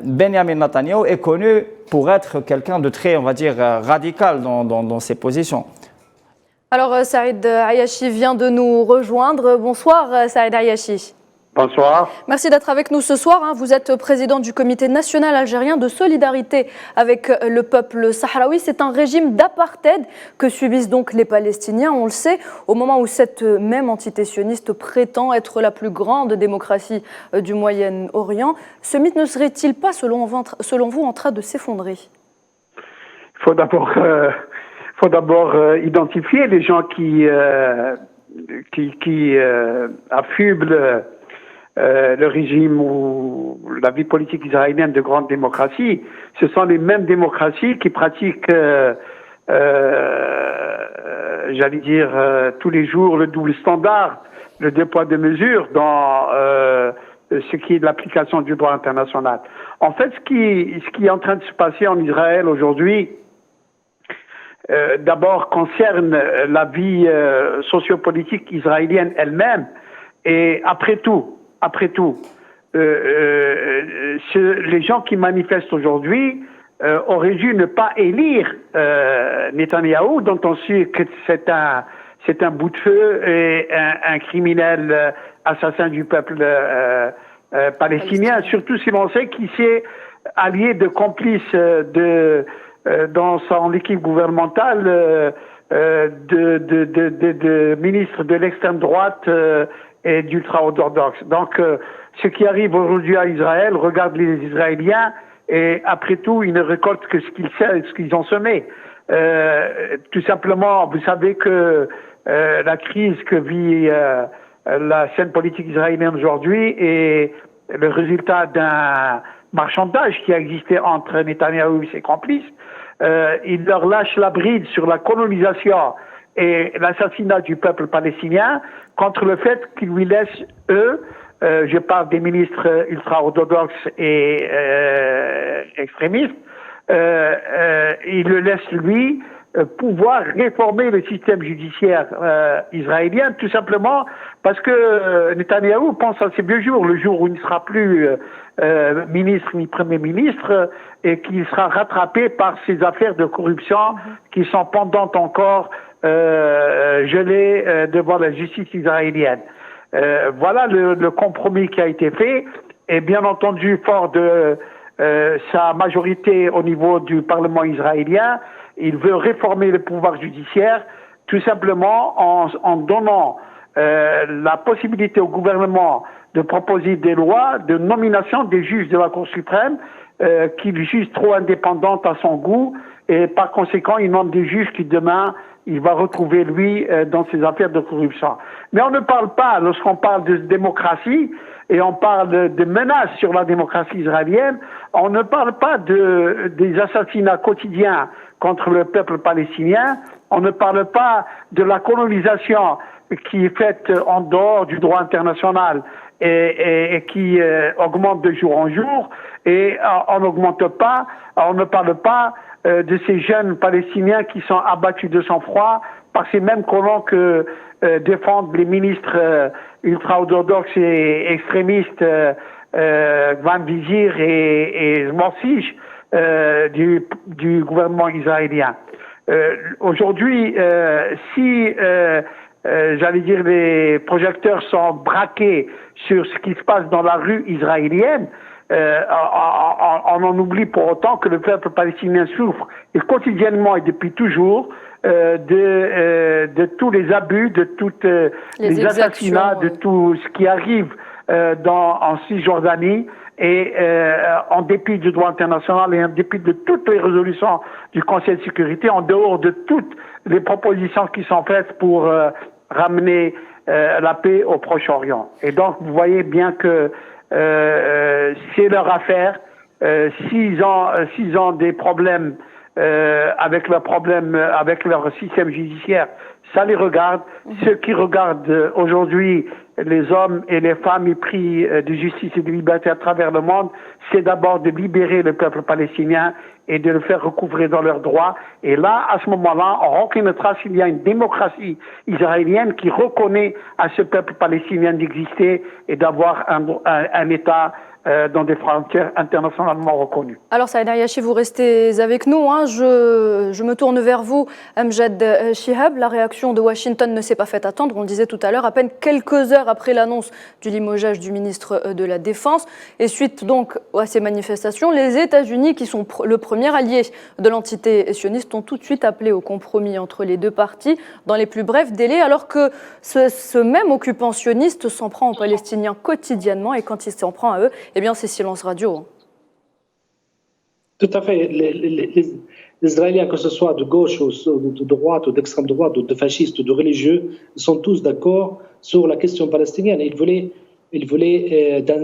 Benjamin Netanyahu est connu pour être quelqu'un de très, on va dire, radical dans ses positions. Alors Saïd Ayachi vient de nous rejoindre. Bonsoir Saïd Ayachi. Bonsoir. Merci d'être avec nous ce soir. Vous êtes président du Comité national algérien de solidarité avec le peuple sahraoui. C'est un régime d'apartheid que subissent donc les Palestiniens, on le sait, au moment où cette même entité sioniste prétend être la plus grande démocratie du Moyen-Orient. Ce mythe ne serait-il pas, selon vous, en train de s'effondrer ? Il faut d'abord identifier les gens qui affublent le régime ou la vie politique israélienne de grande démocratie. Ce sont les mêmes démocraties qui pratiquent, j'allais dire, tous les jours le double standard, le deux poids deux mesures dans ce qui est de l'application du droit international. En fait, ce qui est en train de se passer en Israël aujourd'hui, d'abord concerne la vie sociopolitique israélienne elle-même, et après tout, les gens qui manifestent aujourd'hui auraient dû ne pas élire Netanyahou, dont on sait que c'est un bout de feu et un criminel assassin du peuple palestinien, surtout si l'on sait qu'il s'est allié de complices dans son équipe gouvernementale de ministres de l'extrême droite et d'ultra-orthodoxes. Donc, ce qui arrive aujourd'hui à Israël regarde les Israéliens et après tout, ils ne récoltent que ce qu'ils ont semé. Tout simplement, vous savez que la crise que vit la scène politique israélienne aujourd'hui est le résultat d'un marchandage qui a existé entre Netanyahou et ses complices. Il leur lâche la bride sur la colonisation et l'assassinat du peuple palestinien contre le fait qu'ils lui laissent, eux, je parle des ministres ultra-orthodoxes et extrémistes, il le laisse, lui, pouvoir réformer le système judiciaire israélien, tout simplement parce que Netanyahou pense à ses vieux jours, le jour où il ne sera plus ministre ni premier ministre, et qu'il sera rattrapé par ces affaires de corruption qui sont pendantes encore gelées devant la justice israélienne. Voilà le compromis qui a été fait, et bien entendu, fort de sa majorité au niveau du Parlement israélien, il veut réformer le pouvoir judiciaire tout simplement en donnant la possibilité au gouvernement de proposer des lois de nomination des juges de la Cour suprême qu'il juge trop indépendantes à son goût, et par conséquent il nomme des juges qui demain il va retrouver lui dans ses affaires de corruption. Mais on ne parle pas, lorsqu'on parle de démocratie et on parle de menaces sur la démocratie israélienne, on ne parle pas des assassinats quotidiens contre le peuple palestinien, on ne parle pas de la colonisation qui est faite en dehors du droit international et qui augmente de jour en jour, et on ne parle pas de ces jeunes Palestiniens qui sont abattus de sang-froid par ces mêmes colons que défendent les ministres ultra-orthodoxes et extrémistes Van Vizir et Zmorsich du gouvernement israélien. Aujourd'hui, si j'allais dire les projecteurs sont braqués sur ce qui se passe dans la rue israélienne, on en oublie pour autant que le peuple palestinien souffre, et quotidiennement et depuis toujours, de tous les abus, de toutes les assassinats, de tout ce qui arrive en Cisjordanie, et en dépit du droit international et en dépit de toutes les résolutions du Conseil de sécurité, en dehors de toutes les propositions qui sont faites pour ramener la paix au Proche-Orient. Et donc, vous voyez bien que c'est leur affaire. S'ils ont des problèmes avec leur système judiciaire, ça les regarde. Ceux qui regardent aujourd'hui les hommes et les femmes épris de justice et de liberté à travers le monde, c'est d'abord de libérer le peuple palestinien et de le faire recouvrer dans leurs droits. Et là, à ce moment-là, on reconnaîtra s'il y a une démocratie israélienne qui reconnaît à ce peuple palestinien d'exister et d'avoir un État dans des frontières internationalement reconnues. Alors Saïd Ariachi, vous restez avec nous. Je me tourne vers vous, Amjad Shihab. La réaction de Washington ne s'est pas faite attendre. On le disait tout à l'heure, à peine quelques heures après l'annonce du limogeage du ministre de la Défense. Et suite donc à ces manifestations, les États-Unis, qui sont le premier allié de l'entité sioniste, ont tout de suite appelé au compromis entre les deux parties dans les plus brefs délais, alors que ce même occupant sioniste s'en prend aux Palestiniens quotidiennement, et quand il s'en prend à eux, eh bien, c'est silence radio. Tout à fait. Les Israéliens, que ce soit de gauche ou de droite ou d'extrême droite ou de fascistes ou de religieux, sont tous d'accord sur la question palestinienne. Ils voulaient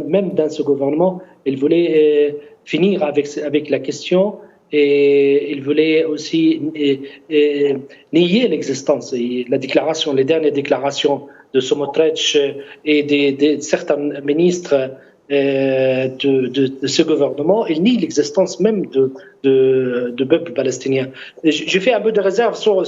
même dans ce gouvernement, ils voulaient finir avec la question, et ils voulaient aussi nier l'existence. Et les dernières déclarations de Smotrich et de certains ministres de ce gouvernement, il nie l'existence même de peuple palestinien. J'ai fait un peu de réserve sur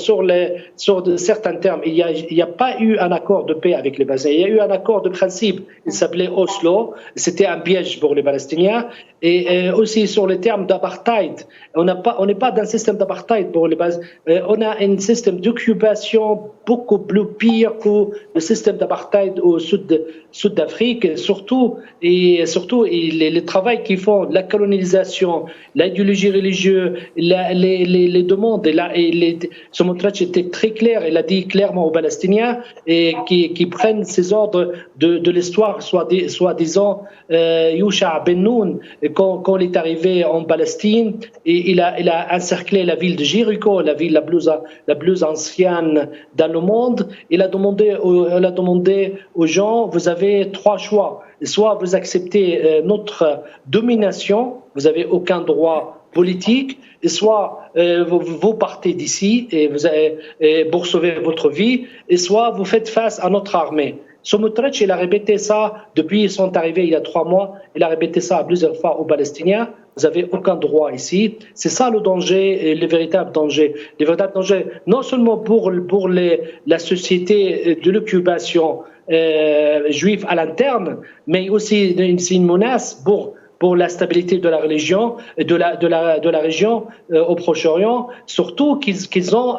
certains termes. Il n'y a pas eu un accord de paix avec les Palestiniens. Il y a eu un accord de principe. Il s'appelait Oslo. C'était un piège pour les Palestiniens. Et aussi sur les termes d'apartheid. On n'est pas dans un système d'apartheid pour les Palestiniens. On a un système d'occupation beaucoup plus pire que le système d'apartheid au sud d'Afrique. Surtout le travail qu'ils font, la colonisation, l'idéologie religieuse, les demandes. Smotrich était très clair, il a dit clairement aux Palestiniens qui prennent ces ordres de l'histoire, soi-disant Yusha Ben Noun, quand il est arrivé en Palestine, et il a encerclé la ville de Jéricho, la ville la plus ancienne dans le monde. Il a demandé aux gens, vous avez trois choix. Soit vous acceptez notre domination, vous n'avez aucun droit politique, et soit vous partez d'ici et pour sauver votre vie, et soit vous faites face à notre armée. Smotrich, il a répété ça depuis son arrivée il y a 3 mois, il a répété ça plusieurs fois aux Palestiniens. Vous n'avez aucun droit ici. C'est ça le danger, le véritable danger. Le véritable danger, non seulement pour la société de l'occupation juive à l'interne, mais aussi c'est une menace pour la stabilité de la religion, de la région au Proche-Orient, surtout qu'ils ont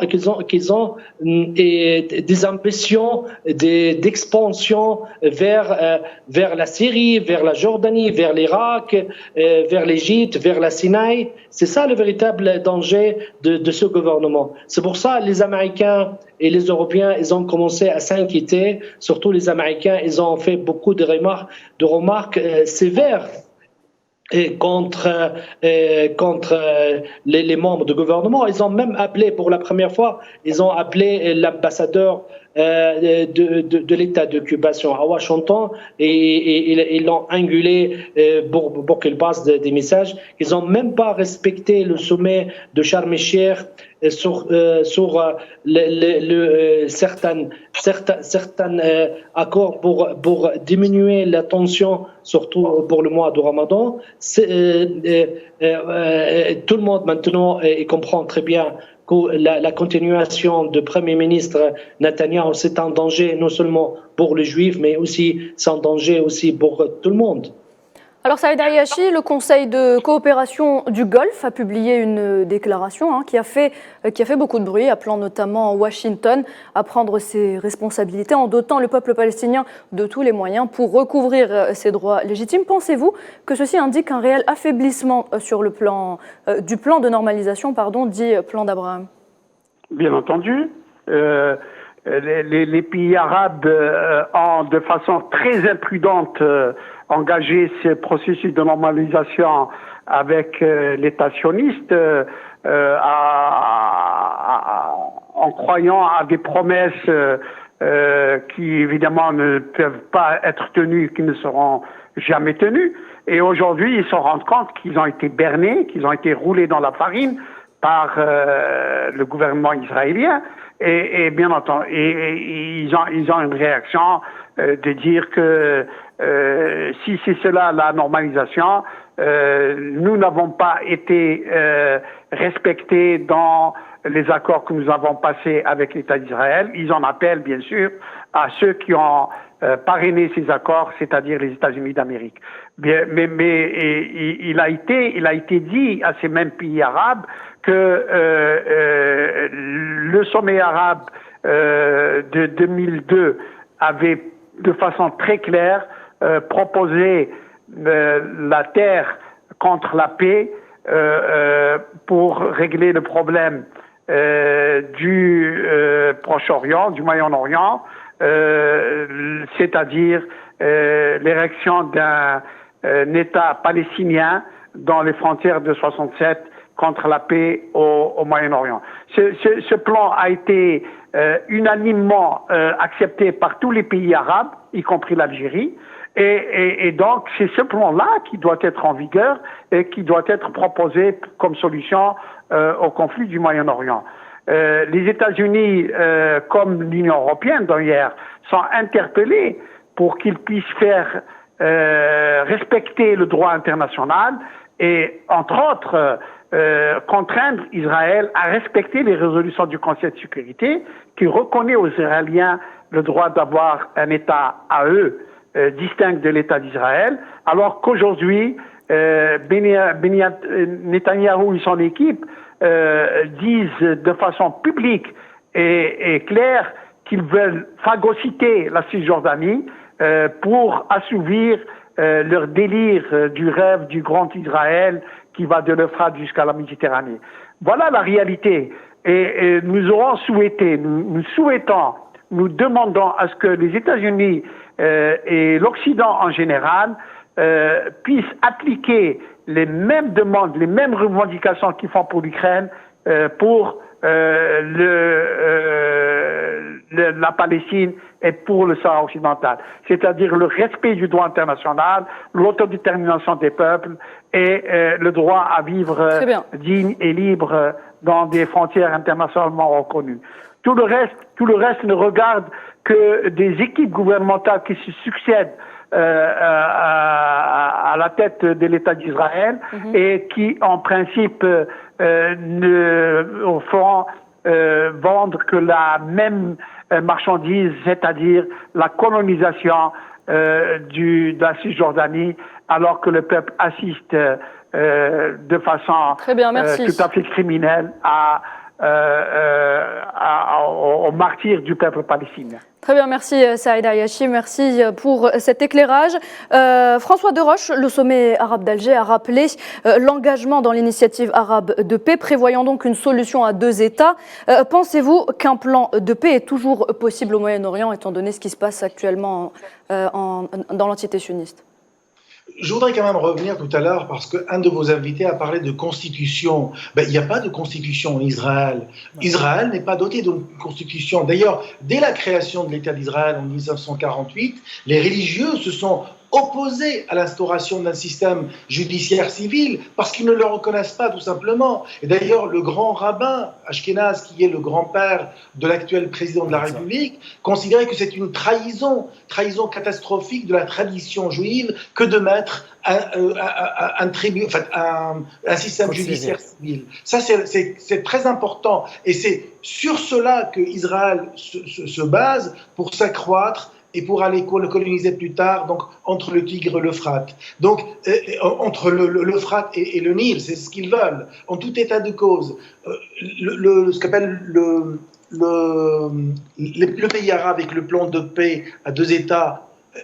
des ambitions d'expansion vers la Syrie, vers la Jordanie, vers l'Irak, vers l'Égypte, vers la Sinaï. C'est ça le véritable danger de ce gouvernement. C'est pour ça que les Américains et les Européens, ils ont commencé à s'inquiéter. Surtout les Américains, ils ont fait beaucoup de remarques sévères contre les membres du gouvernement. Ils ont même appelé, pour la première fois, l'ambassadeur de l'état d'occupation à Washington, et ils l'ont angulé pour qu'il passe des messages. Ils n'ont même pas respecté le sommet de Sharm el-Sheikh sur certains accords pour diminuer la tension, surtout pour le mois de Ramadan. Tout le monde maintenant comprend très bien que la continuation du Premier ministre Netanyahou, c'est un danger non seulement pour les Juifs, mais aussi c'est un danger aussi pour tout le monde. Alors Saïd Ariachi, le Conseil de coopération du Golfe a publié une déclaration qui a fait beaucoup de bruit, appelant notamment Washington à prendre ses responsabilités en dotant le peuple palestinien de tous les moyens pour recouvrir ses droits légitimes. Pensez-vous que ceci indique un réel affaiblissement sur le plan du plan de normalisation, dit plan d'Abraham? Bien entendu. Les pays arabes ont de façon très imprudente engagé ce processus de normalisation avec l'État sioniste en croyant à des promesses qui évidemment ne peuvent pas être tenus, qui ne seront jamais tenus. Et aujourd'hui, ils se rendent compte qu'ils ont été bernés, qu'ils ont été roulés dans la farine par le gouvernement israélien. Et bien entendu, ils ont une réaction de dire que si c'est cela la normalisation, nous n'avons pas été respectés dans les accords que nous avons passés avec l'État d'Israël. Ils en appellent bien sûr à ceux qui ont parrainé ces accords, c'est-à-dire les États-Unis d'Amérique. Mais il a été dit à ces mêmes pays arabes que le sommet arabe de 2002 avait de façon très claire proposé la terre contre la paix pour régler le problème du Proche-Orient, du Moyen-Orient, c'est-à-dire l'érection d'un État palestinien dans les frontières de 67 contre la paix au Moyen-Orient. Ce plan a été unanimement accepté par tous les pays arabes, y compris l'Algérie, et donc c'est ce plan-là qui doit être en vigueur et qui doit être proposé comme solution au conflit du Moyen-Orient. Les États-Unis, comme l'Union européenne d'ailleurs, sont interpellés pour qu'ils puissent faire respecter le droit international et, entre autres, contraindre Israël à respecter les résolutions du Conseil de sécurité qui reconnaît aux Israéliens le droit d'avoir un État à eux distinct de l'État d'Israël, alors qu'aujourd'hui, Netanyahou et son équipe disent de façon publique et claire qu'ils veulent phagocyter la Cisjordanie pour assouvir leur délire du rêve du grand Israël qui va de l'Euphrate jusqu'à la Méditerranée. Voilà la réalité. Et nous aurons souhaité, nous souhaitons, nous demandons à ce que les États-Unis et l'Occident en général puissent appliquer les mêmes demandes, les mêmes revendications qu'ils font pour l'Ukraine pour la Palestine et pour le Sahara occidental. C'est-à-dire le respect du droit international, l'autodétermination des peuples et le droit à vivre digne et libre dans des frontières internationalement reconnues. Tout le reste ne regarde que des équipes gouvernementales qui se succèdent à la tête de l'État d'Israël et qui, en principe, ne feront vendre que la même marchandise, c'est-à-dire la colonisation de la Cisjordanie, alors que le peuple assiste de façon tout à fait criminelle au martyre du peuple palestinien. Très bien, merci Saïd Ayachi, merci pour cet éclairage. François Deroche, le sommet arabe d'Alger a rappelé l'engagement dans l'initiative arabe de paix, prévoyant donc une solution à deux États. Pensez-vous qu'un plan de paix est toujours possible au Moyen-Orient, étant donné ce qui se passe actuellement dans l'entité sioniste ? Je voudrais quand même revenir tout à l'heure parce qu'un de vos invités a parlé de constitution. Il n'y a pas de constitution en Israël. Israël n'est pas doté d'une constitution. D'ailleurs, dès la création de l'État d'Israël en 1948, les religieux se sont opposés à l'instauration d'un système judiciaire civil parce qu'ils ne le reconnaissent pas tout simplement. Et d'ailleurs, le grand rabbin Ashkenaz, qui est le grand-père de l'actuel président de la République, considérait que c'est une trahison catastrophique de la tradition juive que de mettre un système judiciaire civil. Ça, c'est très important. Et c'est sur cela que Israël se base pour s'accroître et pour aller le coloniser plus tard, donc entre le Tigre et l'Euphrate. Donc, entre l'Euphrate et le Nil, c'est ce qu'ils veulent. En tout état de cause, ce qu'appelle le pays arabe avec le plan de paix à deux États,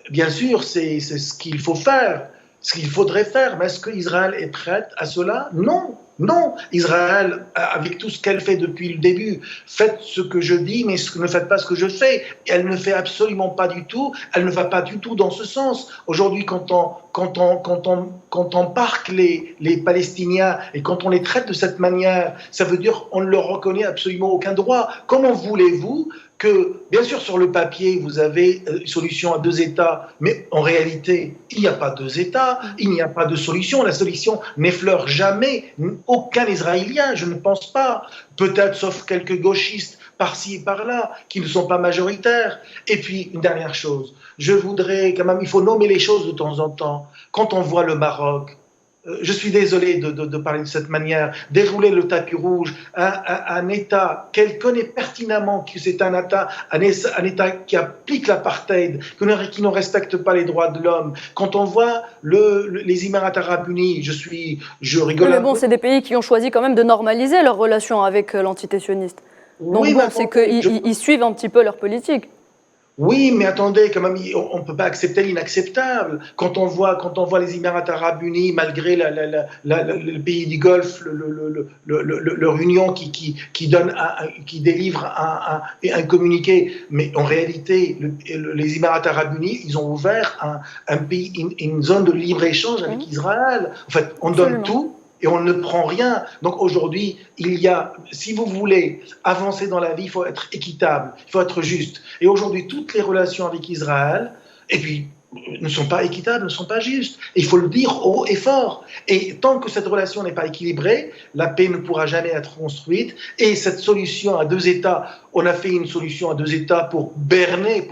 bien sûr, c'est ce qu'il faut faire, ce qu'il faudrait faire. Mais est-ce qu'Israël est prête à cela ? Non. Non, Israël, avec tout ce qu'elle fait depuis le début, faites ce que je dis, mais ne faites pas ce que je fais. Elle ne fait absolument pas du tout, elle ne va pas du tout dans ce sens. Aujourd'hui, quand on parque les Palestiniens et quand on les traite de cette manière, ça veut dire qu'on ne leur reconnaît absolument aucun droit. Comment voulez-vous que, bien sûr, sur le papier, vous avez une solution à 2 États, mais en réalité, il n'y a pas 2 États, il n'y a pas de solution. La solution n'effleure jamais aucun Israélien, je ne pense pas. Peut-être, sauf quelques gauchistes par-ci et par-là, qui ne sont pas majoritaires. Et puis, une dernière chose, je voudrais quand même, il faut nommer les choses de temps en temps. Quand on voit le Maroc, je suis désolé de parler de cette manière, dérouler le tapis rouge, un État qu'elle connaît pertinemment que c'est un État qui applique l'apartheid, qui ne respecte pas les droits de l'homme. Quand on voit les Émirats arabes unis, je rigole. Mais bon, c'est des pays qui ont choisi quand même de normaliser leurs relations avec l'entité sioniste. Donc oui, bon, c'est qu'ils suivent un petit peu leur politique. Oui, mais attendez, quand même, on ne peut pas accepter l'inacceptable. Quand on voit les Émirats arabes unis, malgré le pays du Golfe, leur union qui délivre un communiqué, mais en réalité, les Émirats arabes unis, ils ont ouvert une zone de libre-échange avec Israël. En fait, on donne tout. Et on ne prend rien. Donc aujourd'hui, si vous voulez avancer dans la vie, il faut être équitable, il faut être juste. Et aujourd'hui, toutes les relations avec Israël, et puis, ne sont pas équitables, ne sont pas justes. Et il faut le dire haut et fort. Et tant que cette relation n'est pas équilibrée, la paix ne pourra jamais être construite. Et cette solution à 2 États, on a fait une solution à 2 États pour berner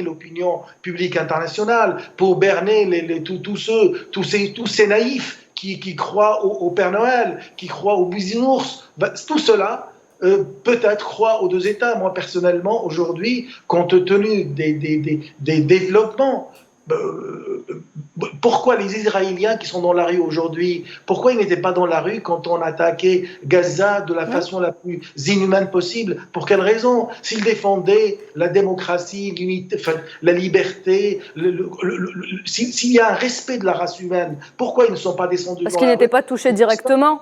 l'opinion publique internationale, pour berner tous ces naïfs qui croient au Père Noël, qui croient au bisounours. Tout cela peut-être croient aux 2 États. Moi, personnellement, aujourd'hui, compte tenu des développements, pourquoi les Israéliens qui sont dans la rue aujourd'hui, pourquoi ils n'étaient pas dans la rue quand on attaquait Gaza de la façon la plus inhumaine possible? Pour quelle raison? S'ils défendaient la démocratie, l'unité, la liberté, s'il y a un respect de la race humaine, pourquoi ils ne sont pas descendus? Parce qu'ils n'étaient pas touchés directement.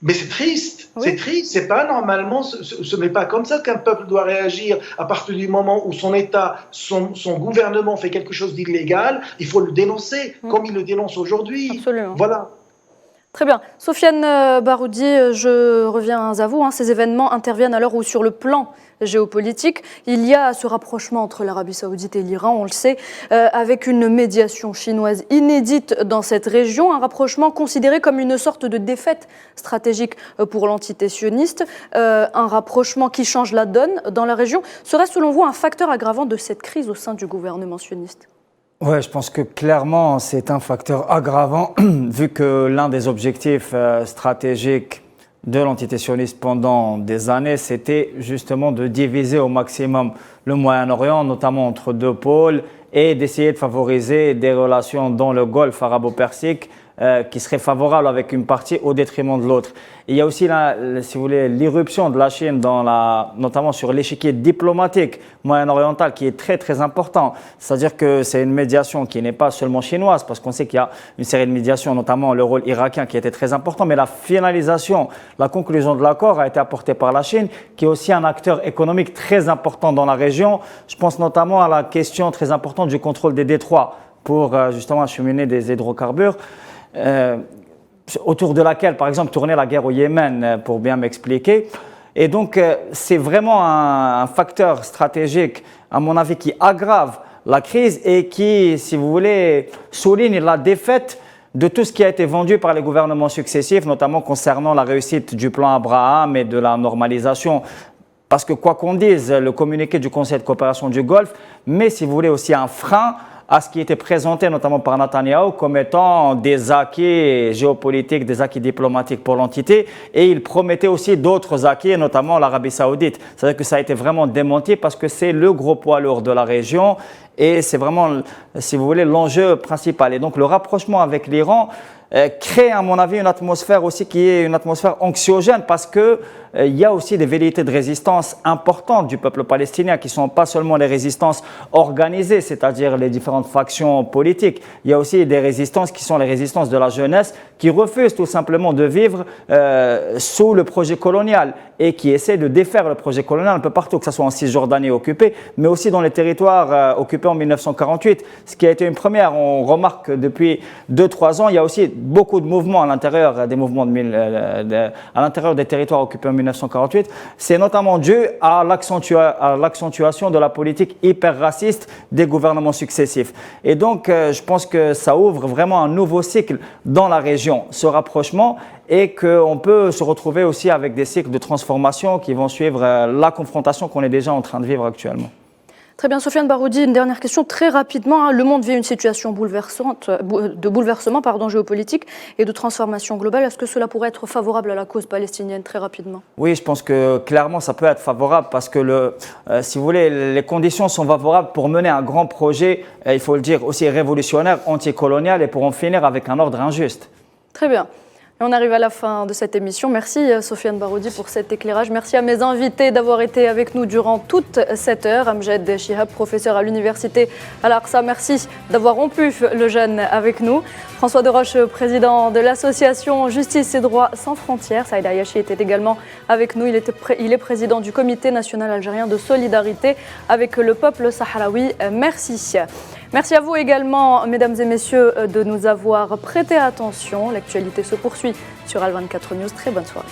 Mais c'est triste, c'est triste, c'est pas normalement, ce n'est pas comme ça qu'un peuple doit réagir à partir du moment où son État, son gouvernement fait quelque chose d'illégal, il faut le dénoncer, comme il le dénonce aujourd'hui. Absolument. Voilà. Très bien. Sofiane Baroudi, je reviens à vous. Ces événements interviennent à l'heure où, sur le plan géopolitique, il y a ce rapprochement entre l'Arabie Saoudite et l'Iran, on le sait, avec une médiation chinoise inédite dans cette région, un rapprochement considéré comme une sorte de défaite stratégique pour l'entité sioniste, un rapprochement qui change la donne dans la région. Serait, selon vous, un facteur aggravant de cette crise au sein du gouvernement sioniste ? Oui, je pense que clairement, c'est un facteur aggravant, vu que l'un des objectifs stratégiques de l'entité sioniste pendant des années, c'était justement de diviser au maximum le Moyen-Orient, notamment entre 2 pôles, et d'essayer de favoriser des relations dans le Golfe arabo-persique qui seraient favorables avec une partie au détriment de l'autre. Il y a aussi, si vous voulez, l'irruption de la Chine notamment sur l'échiquier diplomatique moyen-oriental qui est très très important. C'est-à-dire que c'est une médiation qui n'est pas seulement chinoise, parce qu'on sait qu'il y a une série de médiations, notamment le rôle irakien qui était très important, mais la finalisation, la conclusion de l'accord a été apportée par la Chine, qui est aussi un acteur économique très important dans la région. Je pense notamment à la question très importante du contrôle des détroits pour justement acheminer des hydrocarbures. Autour de laquelle, par exemple, tournait la guerre au Yémen, pour bien m'expliquer. Et donc, c'est vraiment un facteur stratégique, à mon avis, qui aggrave la crise et qui, si vous voulez, souligne la défaite de tout ce qui a été vendu par les gouvernements successifs, notamment concernant la réussite du plan Abraham et de la normalisation. Parce que, quoi qu'on dise, le communiqué du Conseil de coopération du Golfe, mais si vous voulez aussi un frein à ce qui était présenté notamment par Netanyahou comme étant des acquis géopolitiques, des acquis diplomatiques pour l'entité, et il promettait aussi d'autres acquis, notamment l'Arabie Saoudite. C'est-à-dire que ça a été vraiment démenti parce que c'est le gros poids lourd de la région et c'est vraiment, si vous voulez, l'enjeu principal. Et donc le rapprochement avec l'Iran, crée, à mon avis, une atmosphère aussi qui est une atmosphère anxiogène parce que il y a aussi des velléités de résistance importantes du peuple palestinien qui ne sont pas seulement les résistances organisées, c'est-à-dire les différentes factions politiques. Il y a aussi des résistances qui sont les résistances de la jeunesse qui refusent tout simplement de vivre sous le projet colonial et qui essaient de défaire le projet colonial un peu partout, que ce soit en Cisjordanie occupée, mais aussi dans les territoires occupés en 1948, ce qui a été une première. On remarque que depuis 2-3 ans, il y a aussi beaucoup de mouvements à l'intérieur des mouvements à l'intérieur des territoires occupés en 1948. C'est notamment dû à l'accentuation de la politique hyper raciste des gouvernements successifs. Et donc, je pense que ça ouvre vraiment un nouveau cycle dans la région, ce rapprochement, et qu'on peut se retrouver aussi avec des cycles de transformation qui vont suivre la confrontation qu'on est déjà en train de vivre actuellement. Très bien, Sofiane Baroudi, une dernière question très rapidement. Le monde vit une situation de bouleversement géopolitique et de transformation globale. Est-ce que cela pourrait être favorable à la cause palestinienne très rapidement? Oui, je pense que clairement ça peut être favorable parce que, si vous voulez, les conditions sont favorables pour mener un grand projet, il faut le dire, aussi révolutionnaire, anticolonial et pour en finir avec un ordre injuste. Très bien. Et on arrive à la fin de cette émission. Merci Sofiane Baroudi pour cet éclairage. Merci à mes invités d'avoir été avec nous durant toute cette heure. Amjad Chihab, professeur à l'université Al-Aqsa, merci d'avoir rompu le jeûne avec nous. François Deroche, président de l'association Justice et Droits sans frontières. Saïd Ayachi était également avec nous. Il est président du Comité national algérien de solidarité avec le peuple sahraoui. Merci. Merci à vous également, mesdames et messieurs, de nous avoir prêté attention. L'actualité se poursuit sur Al24 News. Très bonne soirée.